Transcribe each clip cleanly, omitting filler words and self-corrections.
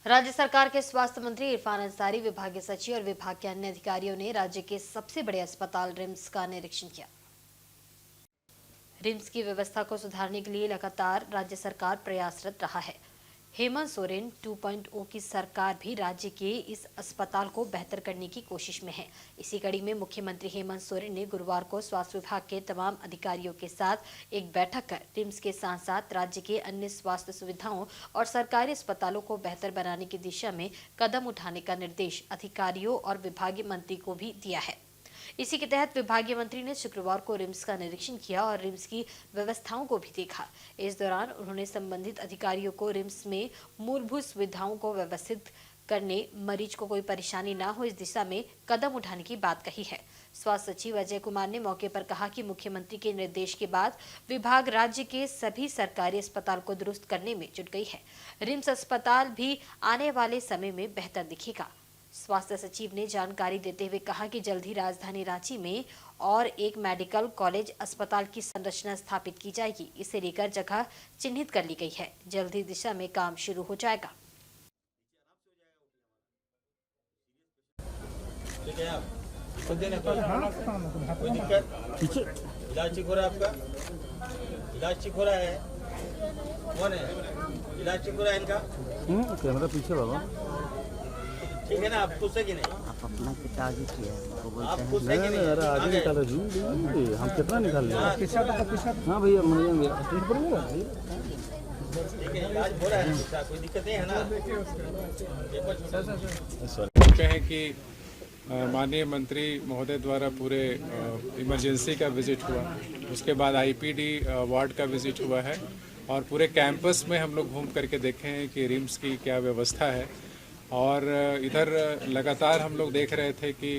राज्य सरकार के स्वास्थ्य मंत्री इरफान अंसारी, विभागीय सचिव और विभाग के अन्य अधिकारियों ने राज्य के सबसे बड़े अस्पताल रिम्स का निरीक्षण किया। रिम्स की व्यवस्था को सुधारने के लिए लगातार राज्य सरकार प्रयासरत रहा है। हेमंत सोरेन 2.0 की सरकार भी राज्य के इस अस्पताल को बेहतर करने की कोशिश में है। इसी कड़ी में मुख्यमंत्री हेमंत सोरेन ने गुरुवार को स्वास्थ्य विभाग के तमाम अधिकारियों के साथ एक बैठक कर रिम्स के साथ साथ राज्य के अन्य स्वास्थ्य सुविधाओं और सरकारी अस्पतालों को बेहतर बनाने की दिशा में कदम उठाने का निर्देश अधिकारियों और विभागीय मंत्री को भी दिया है। इसी के तहत विभागीय मंत्री ने शुक्रवार को रिम्स का निरीक्षण किया और रिम्स की व्यवस्थाओं को भी देखा। इस दौरान उन्होंने संबंधित अधिकारियों को रिम्स में मूलभूत सुविधाओं को व्यवस्थित करने, मरीज को कोई परेशानी न हो इस दिशा में कदम उठाने की बात कही है। स्वास्थ्य सचिव अजय कुमार ने मौके पर कहा कि मुख्यमंत्री के निर्देश के बाद विभाग राज्य के सभी सरकारी अस्पताल को दुरुस्त करने में जुट गई है। रिम्स अस्पताल भी आने वाले समय में बेहतर दिखेगा। स्वास्थ्य सचिव ने जानकारी देते हुए कहा कि जल्द ही राजधानी रांची में और एक मेडिकल कॉलेज अस्पताल की संरचना स्थापित की जाएगी। इसे लेकर जगह चिन्हित कर ली गई है। जल्द ही दिशा में काम शुरू हो जाएगा। कोई दिक्कत? इलाज ठीक हो रहा है आपका? इलाज ठीक हो रहा है? कौन है? इलाज ठीक हो रहा है इनका? कैमरा पीछे बाबा। ठीक है ना, आप खुश है कि नहीं? आप अपना कितना आगे किया है आप खुश है कि नहीं? अरे आगे निकालो जी, हम कितना निकाल लिया? हाँ भैया, भैया ठीक है, इलाज हो रहा है ना? कोई दिक्कत नहीं है ना? कहें कि माननीय मंत्री महोदय द्वारा पूरे इमरजेंसी का विजिट हुआ, उसके बाद आईपीडी वार्ड का विजिट हुआ है और पूरे कैंपस में हम लोग घूम करके देखे हैं कि रिम्स की क्या व्यवस्था है। और इधर लगातार हम लोग देख रहे थे कि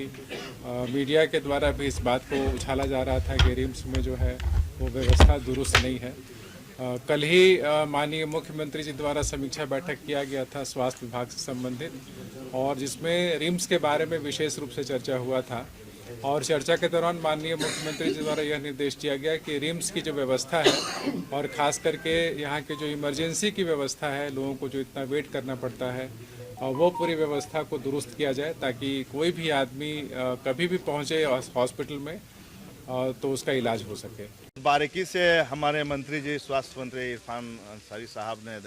मीडिया के द्वारा भी इस बात को उछाला जा रहा था कि रिम्स में जो है वो व्यवस्था दुरुस्त नहीं है। कल ही माननीय मुख्यमंत्री जी द्वारा समीक्षा बैठक किया गया था स्वास्थ्य विभाग से संबंधित, और जिसमें रिम्स के बारे में विशेष रूप से चर्चा हुआ था। और चर्चा के दौरान माननीय मुख्यमंत्री जी द्वारा यह निर्देश दिया गया कि रिम्स की जो व्यवस्था है और ख़ास करके यहाँ की जो इमरजेंसी की व्यवस्था है, लोगों को जो इतना वेट करना पड़ता है, और वो पूरी व्यवस्था को दुरुस्त किया जाए ताकि कोई भी आदमी कभी भी पहुँचे हॉस्पिटल में तो उसका इलाज हो सके। बारीकी से हमारे मंत्री जी, स्वास्थ्य मंत्री इरफान अंसारी साहब ने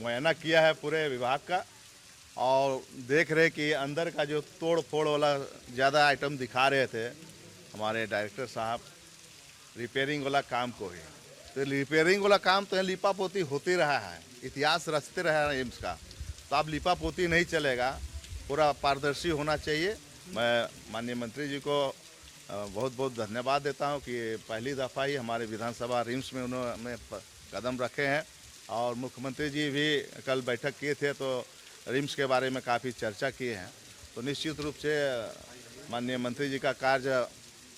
मुआयना किया है पूरे विभाग का, और देख रहे कि अंदर का जो तोड़ फोड़ वाला ज़्यादा आइटम दिखा रहे थे हमारे डायरेक्टर साहब, रिपेयरिंग वाला काम को ही, तो रिपेयरिंग वाला काम तो लिपा पोती होती रहा है, इतिहास रचते रहा है एम्स का, तो अब लिपा पोती नहीं चलेगा, पूरा पारदर्शी होना चाहिए। मैं माननीय मंत्री जी को बहुत बहुत धन्यवाद देता हूं कि पहली दफ़ा ही हमारे विधानसभा रिम्स में उन्होंने कदम रखे हैं, और मुख्यमंत्री जी भी कल बैठक किए थे तो रिम्स के बारे में काफ़ी चर्चा किए हैं। तो निश्चित रूप से माननीय मंत्री जी का कार्य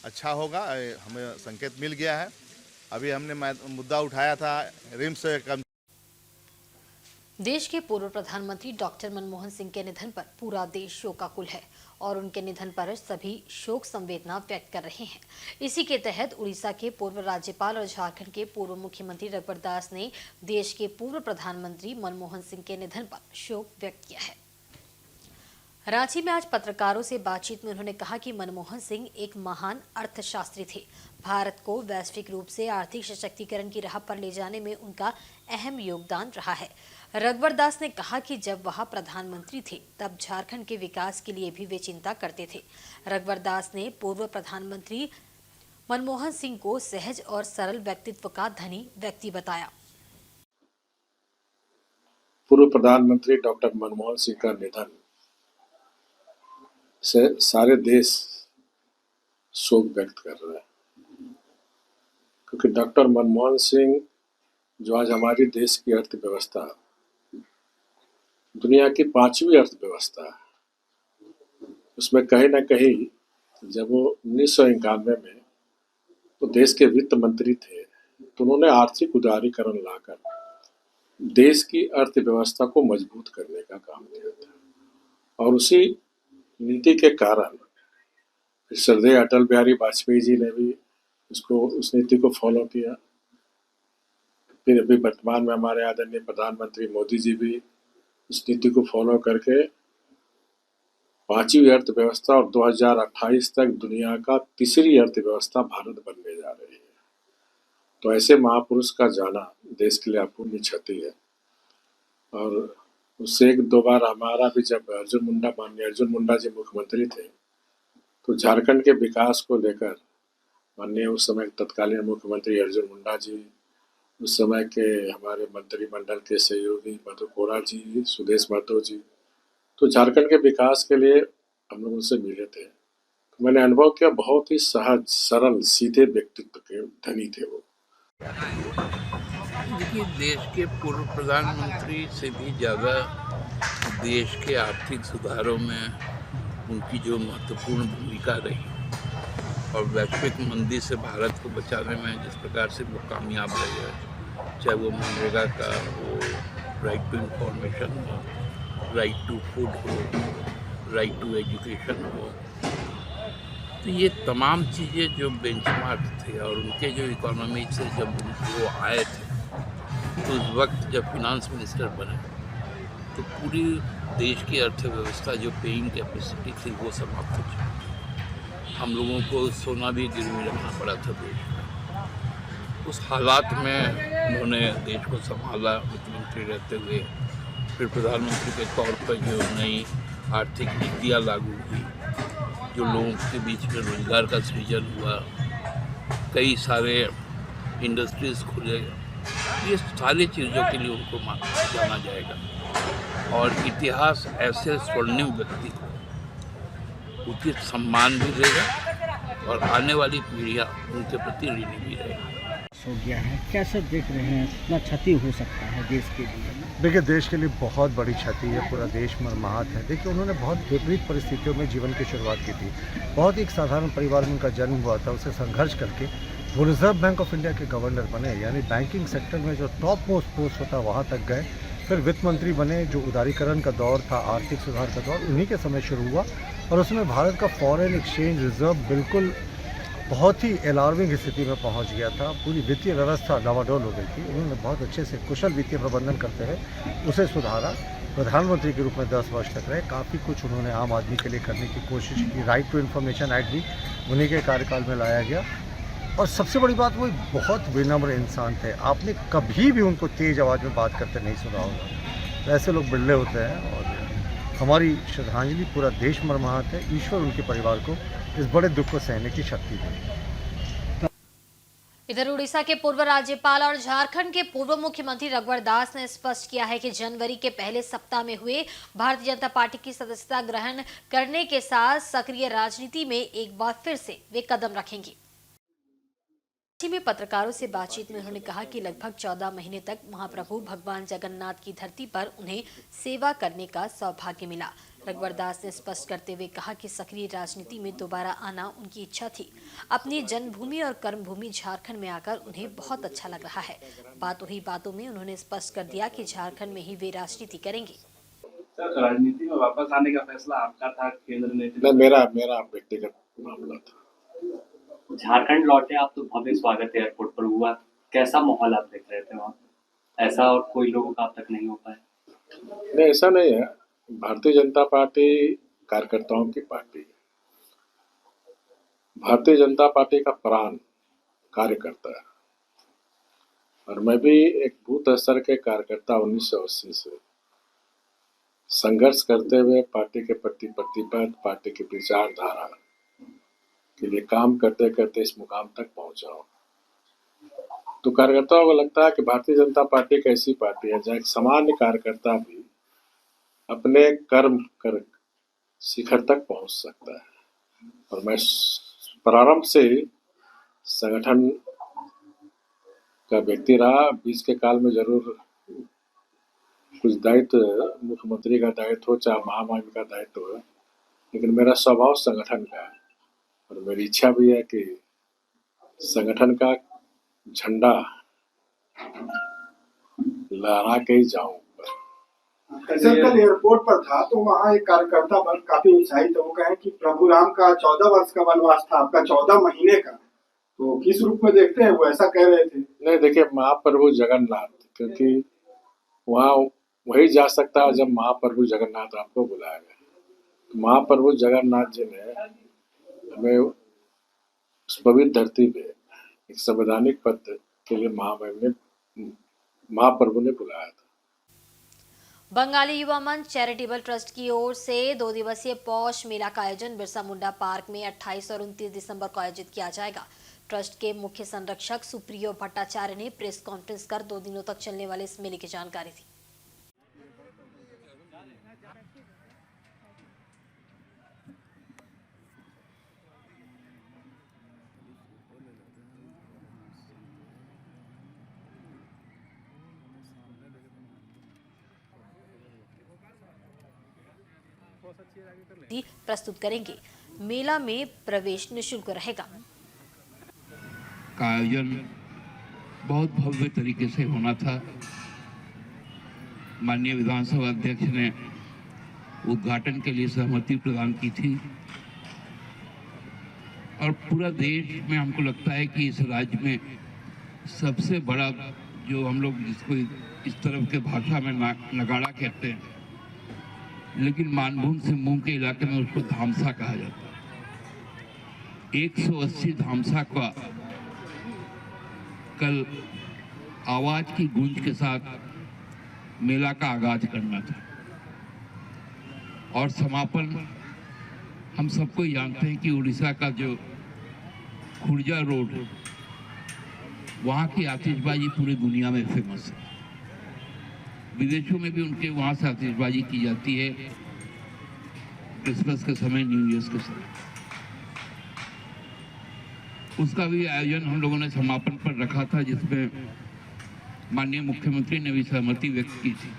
अच्छा होगा, हमें संकेत मिल गया है। अभी हमने मुद्दा उठाया था रिम्स से देश के पूर्व प्रधानमंत्री डॉक्टर मनमोहन सिंह के निधन पर पूरा देश शोकाकुल है और उनके निधन पर सभी शोक संवेदना व्यक्त कर रहे हैं। इसी के तहत उड़ीसा के पूर्व राज्यपाल और झारखंड के पूर्व मुख्यमंत्री रघुवर दास ने देश के पूर्व प्रधानमंत्री मनमोहन सिंह के निधन पर शोक व्यक्त किया है। रांची में आज पत्रकारों से बातचीत में उन्होंने कहा कि मनमोहन सिंह एक महान अर्थशास्त्री थे। भारत को वैश्विक रूप से आर्थिक सशक्तिकरण की राह पर ले जाने में उनका अहम योगदान रहा है। रघुवर दास ने कहा कि जब वह प्रधानमंत्री थे तब झारखंड के विकास के लिए भी वे चिंता करते थे। रघुवर दास ने पूर्व प्रधानमंत्री मनमोहन सिंह को सहज और सरल व्यक्तित्व का धनी व्यक्ति बताया। पूर्व प्रधानमंत्री डॉक्टर मनमोहन सिंह का निधन से सारे देश शोक व्यक्त कर रहा है, क्योंकि डॉक्टर मनमोहन सिंह जो आज हमारी देश की अर्थव्यवस्था, दुनिया की 5वीं अर्थव्यवस्था है, उसमें कहीं ना कहीं जब वो 1991 में तो देश के वित्त मंत्री थे तो उन्होंने आर्थिक उदारीकरण लाकर देश की अर्थव्यवस्था को मजबूत करने का काम किया था, और उसी नीति के कारण श्रद्धेय अटल बिहारी वाजपेयी जी ने भी उस नीति को फॉलो किया। फिर अभी वर्तमान में हमारे आदरणीय प्रधानमंत्री मोदी जी भी इस नीति को फॉलो करके 5वीं अर्थव्यवस्था और 2028 तक दुनिया का तीसरी अर्थव्यवस्था भारत बनने जा रही है। तो ऐसे महापुरुष का जाना देश के लिए अपूर्णीय क्षति है। और उससे एक दो बार हमारा भी, जब माननीय अर्जुन मुंडा जी मुख्यमंत्री थे, तो झारखंड के विकास को लेकर माननीय उस समय तत्कालीन मुख्यमंत्री अर्जुन मुंडा जी, उस समय के हमारे मंत्रिमंडल के सहयोगी मधु कोड़ा जी, सुदेश महतो जी, तो झारखंड के विकास के लिए हम लोग उनसे मिले थे। तो मैंने अनुभव किया, बहुत ही सहज सरल सीधे व्यक्तित्व के धनी थे वो। देखिए, देश के पूर्व प्रधानमंत्री से भी ज़्यादा देश के आर्थिक सुधारों में उनकी जो महत्वपूर्ण भूमिका रही और वैश्विक मंदी से भारत को बचाने में जिस प्रकार से वो कामयाब रहे हैं, चाहे वो मनरेगा का वो राइट टू इंफॉर्मेशन हो, राइट टू फूड हो, राइट टू एजुकेशन हो, तो ये तमाम चीज़ें जो बेंचमार्क थे और उनके जो इकोनॉमी से जब वो आए थे, तो उस वक्त जब फिनांस मिनिस्टर बने तो पूरी देश की अर्थव्यवस्था जो पेइंग कैपेसिटी थी वो समाप्त हो चुकी। हम लोगों को सोना भी गिरवी रखना पड़ा था देश में। उस हालात में उन्होंने देश को संभाला मुख्यमंत्री रहते हुए। फिर प्रधानमंत्री के तौर पर जो नई आर्थिक नीतियाँ लागू हुई, जो लोगों के बीच में रोजगार का सृजन हुआ, कई सारे इंडस्ट्रीज़ खुले, ये सारी चीज़ों के लिए उनको जाना जाएगा। और इतिहास ऐसे स्वर्णिम व्यक्ति को उचित सम्मान भी देगा और आने वाली पीढ़ियाँ उनके प्रति ऋणी भी रहेगी। हो गया है, कैसे देख रहे हैं, कितना क्षति हो सकता है देश के लिए? देखिए, देश के लिए बहुत बड़ी क्षति है, पूरा देश मर्माहत है। देखिए, उन्होंने बहुत विपरीत परिस्थितियों में जीवन की शुरुआत की थी। बहुत ही एक साधारण परिवार में उनका जन्म हुआ था। उसे संघर्ष करके वो रिजर्व बैंक ऑफ इंडिया के गवर्नर बने, यानी बैंकिंग सेक्टर में जो टॉप मोस्ट पोस्ट होता वहाँ तक गए। फिर वित्त मंत्री बने, जो उदारीकरण का दौर था, आर्थिक सुधार का दौर, उन्हीं के समय शुरू हुआ। और उसमें भारत का फॉरेन एक्सचेंज रिजर्व बिल्कुल बहुत ही अलार्मिंग स्थिति में पहुंच गया था। पूरी वित्तीय व्यवस्था डावाडोल हो गई थी। उन्होंने बहुत अच्छे से कुशल वित्तीय प्रबंधन करते हुए उसे सुधारा। प्रधानमंत्री के रूप में 10 वर्ष तक रहे। काफ़ी कुछ उन्होंने आम आदमी के लिए करने की कोशिश की। राइट टू इन्फॉर्मेशन एक्ट भी उन्हीं के कार्यकाल में लाया गया। और सबसे बड़ी बात, वो बहुत विनम्र इंसान थे। आपने कभी भी उनको तेज़ आवाज़ में बात करते नहीं सुना होगा। तो ऐसे लोग बिरले होते हैं। और हमारी श्रद्धांजलि, पूरा देश मर्माहत है। ईश्वर उनके परिवार को इस बड़े दुख को सहने की शक्ति दे। इधर उड़ीसा के पूर्व राज्यपाल और झारखंड के पूर्व मुख्यमंत्री रघुवर दास ने स्पष्ट किया है कि जनवरी के पहले सप्ताह में हुए भारतीय जनता पार्टी की सदस्यता ग्रहण करने के साथ सक्रिय राजनीति में एक बार फिर से वे कदम रखेंगे। में पत्रकारों से बातचीत में उन्होंने कहा कि लगभग 14 महीने तक महाप्रभु भगवान जगन्नाथ की धरती पर उन्हें सेवा करने का सौभाग्य मिला। रघुवर दास ने स्पष्ट करते हुए कहा कि सक्रिय राजनीति में दोबारा आना उनकी इच्छा थी। अपनी जन्मभूमि और कर्मभूमि झारखंड में आकर उन्हें बहुत अच्छा लग रहा है। बातों ही बातों में उन्होंने स्पष्ट कर दिया कि झारखंड में ही वे राजनीति करेंगे। सर, राजनीति में वापस आने का फैसला आपका था, केंद्र ने? मेरा व्यक्तिगत मामला था। झारखंड लौटे आप तो भव्य स्वागत एयरपोर्ट पर हुआ, कैसा माहौल आप देख रहे थे वहाँ? ऐसा और कोई लोगों का अब तक नहीं हो पाया? नहीं, ऐसा नहीं है। भारतीय जनता पार्टी कार्यकर्ताओं की पार्टी है। भारतीय जनता पार्टी का प्राण कार्यकर्ता है। और मैं भी एक बूथ स्तर के कार्यकर्ता 1980 से संघर्ष करते हुए पार्टी के प्रति प्रतिबद्ध, पार्टी की विचारधारा के लिए काम करते करते इस मुकाम तक पहुंचा हूं। तो कार्यकर्ताओं को लगता है कि भारतीय जनता पार्टी एक ऐसी पार्टी है जहाँ एक सामान्य कार्यकर्ता भी अपने कर्म कर शिखर तक पहुंच सकता है। और मैं प्रारंभ से संगठन का व्यक्ति रहा। बीच के काल में जरूर कुछ दायित्व, मुख्यमंत्री का दायित्व हो चाहे महामहिम का दायित्व हो, लेकिन मेरा स्वभाव संगठन का है। और मेरी इच्छा भी है कि संगठन का झंडा लहरा के ही जाऊं। सर, कल एयरपोर्ट पर था तो वहाँ एक कार्यकर्ता वर्ग काफी उत्साहित है। वो कहे कि प्रभु राम का 14 वर्ष का वनवास था, आपका 14 महीने का, तो किस रूप में देखते हैं? वो ऐसा कह रहे थे। नहीं, देखिए, महाप्रभु जगन्नाथ, क्योंकि वहाँ वही जा सकता है जब महाप्रभु जगन्नाथ आपको बुलाएगा। तो महाप्रभु जगन्नाथ जी ने हमें उस पवित्र धरती पे एक संवैधानिक पद के लिए महाप्रभु ने बुलाया था। बंगाली युवा मंच चैरिटेबल ट्रस्ट की ओर से 2 दिवसीय पौष मेला का आयोजन बिरसा मुंडा पार्क में 28 और 29 दिसंबर को आयोजित किया जाएगा। ट्रस्ट के मुख्य संरक्षक सुप्रियो भट्टाचार्य ने प्रेस कॉन्फ्रेंस कर 2 दिनों तक चलने वाले इस मेले की जानकारी दी। प्रस्तुत करेंगे। मेला में प्रवेश निःशुल्क रहेगा। का आयोजन बहुत भव्य तरीके से होना था। माननीय विधानसभा अध्यक्ष ने उद्घाटन के लिए सहमति प्रदान की थी और पूरा देश में हमको लगता है कि इस राज्य में सबसे बड़ा जो हम लोग जिसको इस तरफ के भाषा में नगाड़ा कहते हैं, लेकिन मानभूम सिंहभूम के इलाके में उसको धामसा कहा जाता है। 180 धामसा का कल आवाज की गूंज के साथ मेला का आगाज करना था और समापन हम सबको जानते हैं कि उड़ीसा का जो खुर्जा रोड वहाँ की आतिशबाजी पूरी दुनिया में फेमस है। विदेशों में भी उनके वहाँ से आतिशबाजी की जाती है क्रिसमस के समय, न्यू ईयर के समय। उसका भी आयोजन हम लोगों ने समापन पर रखा था, जिसमें माननीय मुख्यमंत्री ने भी सहमति व्यक्त की थी।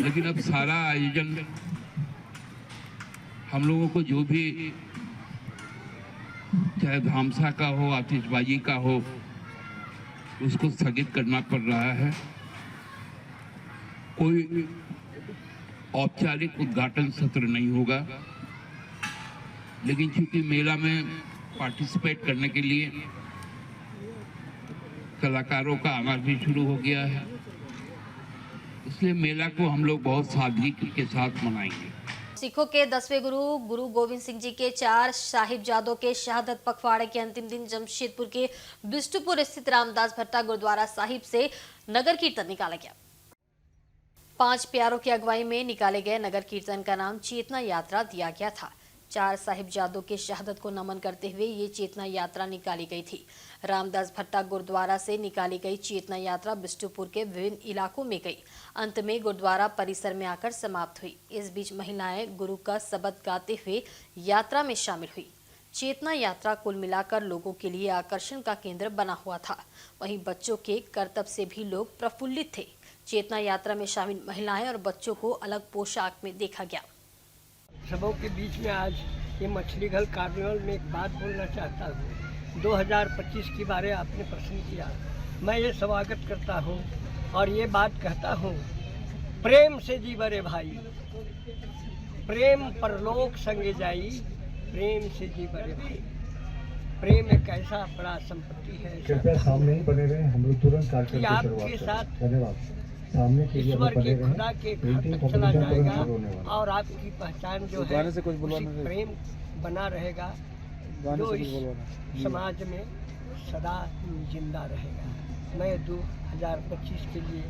लेकिन अब सारा आयोजन हम लोगों को जो भी चाहे धामसा का हो, आतिशबाजी का हो, उसको स्थगित करना पड़ रहा है। कोई औपचारिक उद्घाटन सत्र नहीं होगा, लेकिन चूंकि मेला में पार्टिसिपेट करने के लिए कलाकारों का आना भी शुरू हो गया है, इसलिए मेला को हम लोग बहुत सादगी के साथ मनाएंगे। सिखों के 10वें गुरु गुरु गोविंद सिंह जी के 4 साहिबजादों के शहादत पखवाड़े के अंतिम दिन जमशेदपुर के बिष्टुपुर स्थित रामदास भट्टा गुरुद्वारा साहिब से नगर कीर्तन निकाला गया। 5 प्यारों की अगुवाई में निकाले गए नगर कीर्तन का नाम चेतना यात्रा दिया गया था। 4 साहिबजादों के शहादत को नमन करते हुए ये चेतना यात्रा निकाली गई थी। रामदास भट्टा गुरुद्वारा से निकाली गई चेतना यात्रा बिष्टुपुर के विभिन्न इलाकों में गई। अंत में गुरुद्वारा परिसर में आकर समाप्त हुई। इस बीच महिलाएं गुरु का शब्द गाते हुए यात्रा में शामिल हुई। चेतना यात्रा कुल मिलाकर लोगों के लिए आकर्षण का केंद्र बना हुआ था। वहीं बच्चों के करतब से भी लोग प्रफुल्लित थे। चेतना यात्रा में शामिल महिलाएं और बच्चों को अलग पोशाक में देखा गया। सबों के बीच में आज ये मछली घल कार्निवल में एक बात बोलना चाहता हूँ। 2025 के बारे आपने प्रश्न किया, मैं ये स्वागत करता हूँ और ये बात कहता हूँ, प्रेम से जी बरे भाई, प्रेम परलोक संगे जाई, प्रेम से जी बरे भाई। प्रेम एक ऐसा बड़ा संपत्ति है सामने ही बने रहे, हम लोग तुरंत कि आपके साथ ईश्वर के खुदा के घर तक चला जाएगा और आपकी पहचान जो है प्रेम बना रहेगा, जो इस समाज में सदा जिंदा रहेगा। मैं 2025 के लिए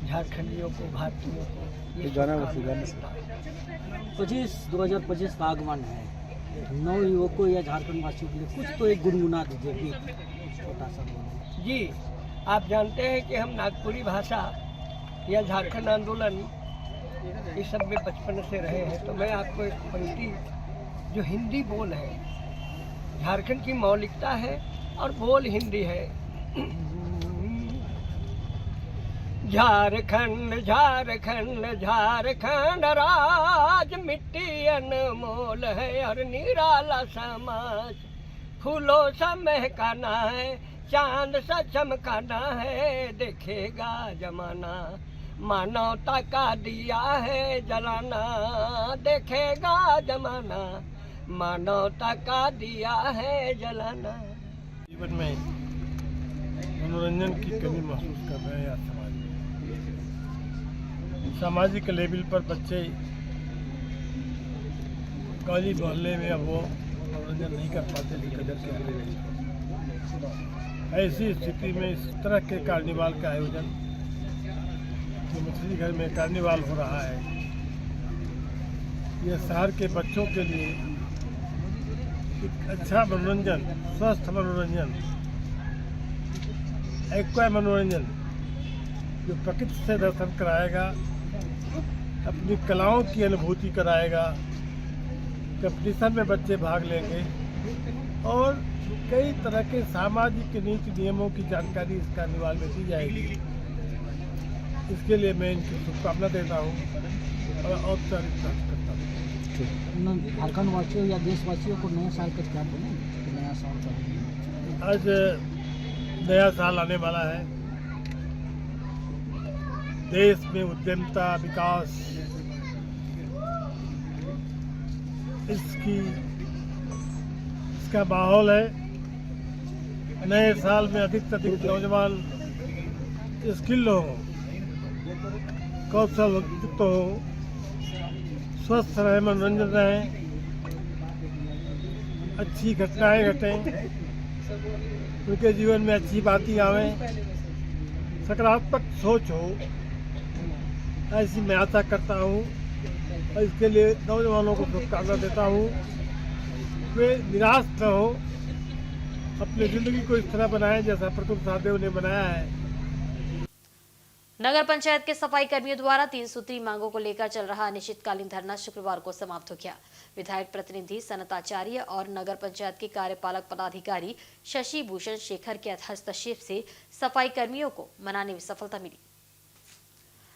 झारखंडियों को, भारतीयों को ये 2025 का आगमन है। नव युवकों या झारखंड वासियों के लिए कुछ तो एक गुनगुना दीजिए, छोटा सा। जी, आप जानते हैं कि हम नागपुरी भाषा या झारखंड आंदोलन इस सब में बचपन से रहे हैं, तो मैं आपको एक पंक्ति जो हिंदी बोल है, झारखंड की मौलिकता है और बोल हिंदी है। झारखंड झारखंड झारखंड राज, मिट्टी अनमोल है और निराला समाज। फूलों सा महकाना है, चांद सा चमकाना है, देखेगा जमाना। मानवता का दिया है जलाना, देखेगा जमाना। मानवता का दिया है जलाना। जीवन में मनोरंजन की कमी महसूस कर रहे हैं समाज में। सामाजिक लेवल पर बच्चे गली मोहल्ले में अब वो मनोरंजन नहीं कर पाते थे कदर के लिए। ऐसी स्थिति में इस तरह के कार्निवाल का आयोजन, जो मछली घर में कार्निवाल हो रहा है, यह शहर के बच्चों के लिए एक अच्छा मनोरंजन, स्वस्थ मनोरंजन, एक्वा मनोरंजन, जो प्रकृति से दर्शन कराएगा, अपनी कलाओं की अनुभूति कराएगा। कंपटीशन में बच्चे भाग लेंगे और कई तरह के सामाजिक नीति नियमों की जानकारी इस कार्निवाल में दी जाएगी। इसके लिए मैं इनकी शुभकामना देता हूँ और औपचारिक प्राप्त करता हूँ। झारखंड वासियों या देशवासियों को नया साल का क्या बोलें? नया साल का आज नया साल आने वाला है। देश में उद्यमिता, विकास, इसका माहौल है। नए साल में अधिक से अधिक नौजवान स्किल हो, कौशल युक्त हो, स्वस्थ रहे, मनोरंजन रहे, अच्छी घटनाएं घटें, उनके जीवन में अच्छी बातें आवें, सकारात्मक सोच हो, ऐसी मैं आशा करता हूँ। और इसके लिए नौजवानों को शुभकामना देता हूँ। वे निराश न हो, अपनी जिंदगी को इस तरह बनाएं जैसा प्रतुल सहदेव ने बनाया है। नगर पंचायत के सफाई कर्मियों द्वारा 3 सूत्री मांगों को लेकर चल रहा अनिश्चितकालीन धरना शुक्रवार को समाप्त हो गया। विधायक प्रतिनिधि सनताचार्य और नगर पंचायत के कार्यपालक पदाधिकारी शशि भूषण शेखर के हस्तक्षेप से सफाई कर्मियों को मनाने में सफलता मिली।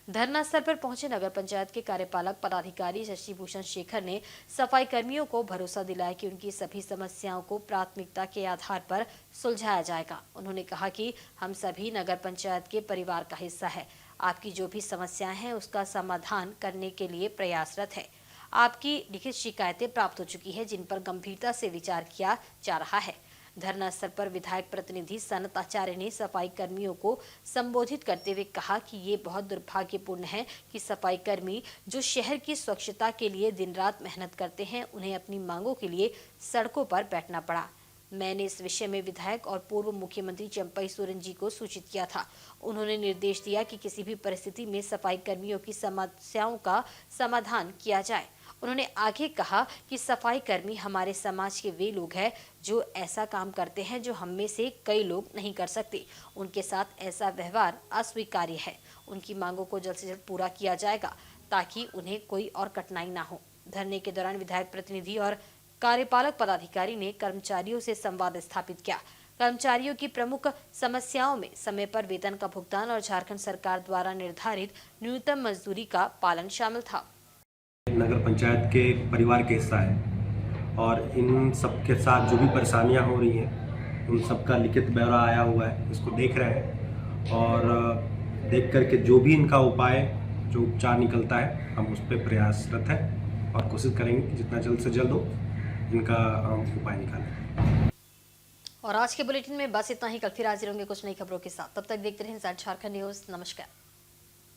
धरना स्थल पर पहुंचे नगर पंचायत के कार्यपालक पदाधिकारी शशि भूषण शेखर ने सफाई कर्मियों को भरोसा दिलाया कि उनकी सभी समस्याओं को प्राथमिकता के आधार पर सुलझाया जाएगा। उन्होंने कहा कि हम सभी नगर पंचायत के परिवार का हिस्सा है। आपकी जो भी समस्याएं हैं उसका समाधान करने के लिए प्रयासरत है। आपकी लिखित शिकायतें प्राप्त हो चुकी है, जिन पर गंभीरता से विचार किया जा रहा है। धरना स्थल पर विधायक प्रतिनिधि सनताचार्य ने सफाई कर्मियों को संबोधित करते हुए कहा कि ये बहुत दुर्भाग्यपूर्ण है कि सफाई कर्मी जो शहर की स्वच्छता के लिए दिन रात मेहनत करते हैं, उन्हें अपनी मांगों के लिए सड़कों पर बैठना पड़ा। मैंने इस विषय में विधायक और पूर्व मुख्यमंत्री चंपई सोरेन जी को सूचित किया था। उन्होंने निर्देश दिया कि किसी भी परिस्थिति में सफाई कर्मियों की समस्याओं का समाधान किया जाए। उन्होंने आगे कहा कि सफाई कर्मी हमारे समाज के वे लोग हैं जो ऐसा काम करते हैं जो हम में से कई लोग नहीं कर सकते। उनके साथ ऐसा व्यवहार अस्वीकार्य है। उनकी मांगों को जल्द से जल्द पूरा किया जाएगा ताकि उन्हें कोई और कठिनाई ना हो। धरने के दौरान विधायक प्रतिनिधि और कार्यपालक पदाधिकारी ने कर्मचारियों से संवाद स्थापित किया। कर्मचारियों की प्रमुख समस्याओं में समय पर वेतन का भुगतान और झारखंड सरकार द्वारा निर्धारित न्यूनतम मजदूरी का पालन शामिल था। नगर पंचायत के परिवार के हिस्सा है और इन सब के साथ जो भी परेशानियां हो रही हैं उन सब का लिखित ब्यौरा आया हुआ है। इसको देख रहे हैं और देख करके जो भी इनका उपाय, जो उपचार निकलता है, हम उस पर प्रयासरत हैं और कोशिश करेंगे कि जितना जल्द से जल्द हो इनका उपाय निकालें। और आज के बुलेटिन में बस इतना ही। कल फिर हाजिर होंगे कुछ नई खबरों के साथ। तब तक देखते रहें इंसाइड झारखंड न्यूज़। नमस्कार।